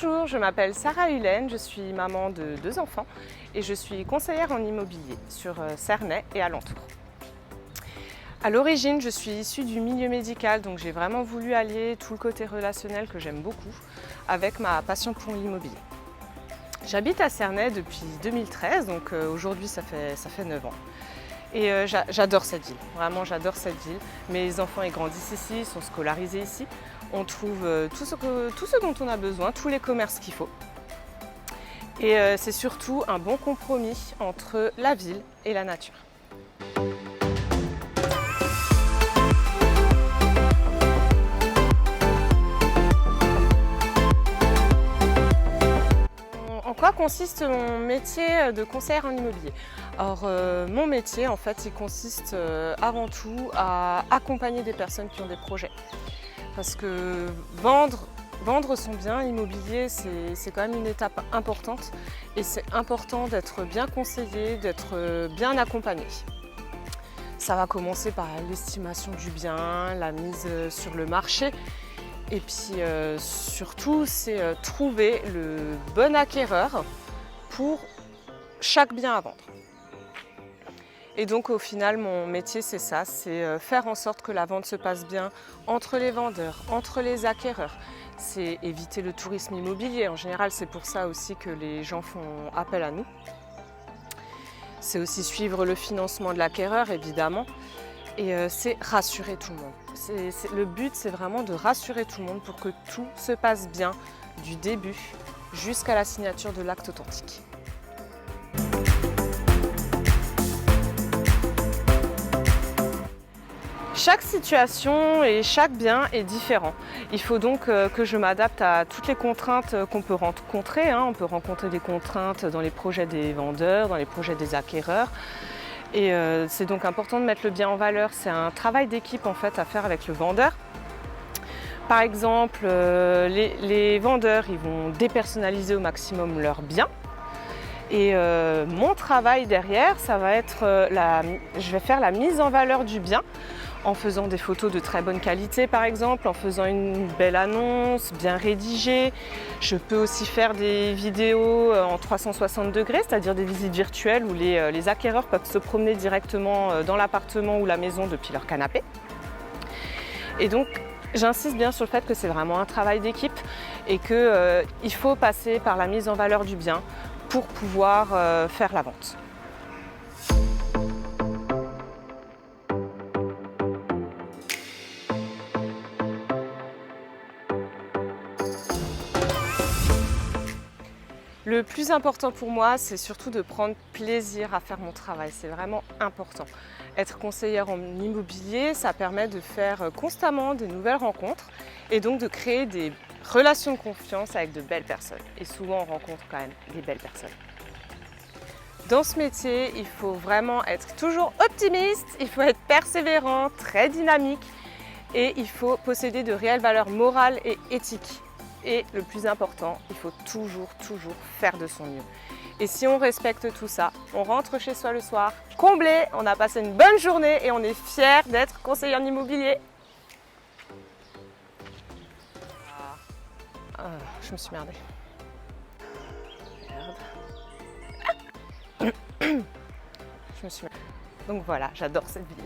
Bonjour, je m'appelle Sarah Hulène, je suis maman de 2 enfants et je suis conseillère en immobilier sur Cernay et alentours. À l'origine, je suis issue du milieu médical, donc j'ai vraiment voulu allier tout le côté relationnel que j'aime beaucoup avec ma passion pour l'immobilier. J'habite à Cernay depuis 2013, donc aujourd'hui ça fait 9 ans. Et j'adore cette ville, vraiment j'adore cette ville. Mes enfants ils grandissent ici, ils sont scolarisés ici. On trouve tout ce dont on a besoin, tous les commerces qu'il faut. Et c'est surtout un bon compromis entre la ville et la nature. En quoi consiste mon métier de conseillère en immobilier? Alors mon métier en fait il consiste avant tout à accompagner des personnes qui ont des projets. Parce que vendre son bien immobilier c'est quand même une étape importante et c'est important d'être bien conseillé, d'être bien accompagné. Ça va commencer par l'estimation du bien, la mise sur le marché. Et puis surtout, c'est trouver le bon acquéreur pour chaque bien à vendre. Et donc au final, mon métier c'est ça, c'est faire en sorte que la vente se passe bien entre les vendeurs, entre les acquéreurs. C'est éviter le tourisme immobilier. En général, c'est pour ça aussi que les gens font appel à nous. C'est aussi suivre le financement de l'acquéreur, évidemment. Et c'est rassurer tout le monde. Le but, c'est vraiment de rassurer tout le monde pour que tout se passe bien du début jusqu'à la signature de l'acte authentique. Chaque situation et chaque bien est différent. Il faut donc que je m'adapte à toutes les contraintes qu'on peut rencontrer. On peut rencontrer des contraintes dans les projets des vendeurs, dans les projets des acquéreurs. Et c'est donc important de mettre le bien en valeur. C'est un travail d'équipe en fait à faire avec le vendeur. Par exemple, les vendeurs ils vont dépersonnaliser au maximum leurs biens. Et mon travail derrière, ça va être je vais faire la mise en valeur du bien en faisant des photos de très bonne qualité par exemple, en faisant une belle annonce bien rédigée. Je peux aussi faire des vidéos en 360 degrés, c'est-à-dire des visites virtuelles où les acquéreurs peuvent se promener directement dans l'appartement ou la maison depuis leur canapé. Et donc j'insiste bien sur le fait que c'est vraiment un travail d'équipe et qu'il faut passer par la mise en valeur du bien pour pouvoir faire la vente. Le plus important pour moi, c'est surtout de prendre plaisir à faire mon travail. C'est vraiment important. Être conseillère en immobilier, ça permet de faire constamment des nouvelles rencontres et donc de créer des relations de confiance avec de belles personnes. Et souvent, on rencontre quand même des belles personnes. Dans ce métier, il faut vraiment être toujours optimiste, il faut être persévérant, très dynamique et il faut posséder de réelles valeurs morales et éthiques. Et le plus important, il faut toujours faire de son mieux. Et si on respecte tout ça, on rentre chez soi le soir, comblé, on a passé une bonne journée et on est fier d'être conseiller en immobilier. Je me suis merdée. Merde. Je me suis merdée. Donc voilà, j'adore cette ville.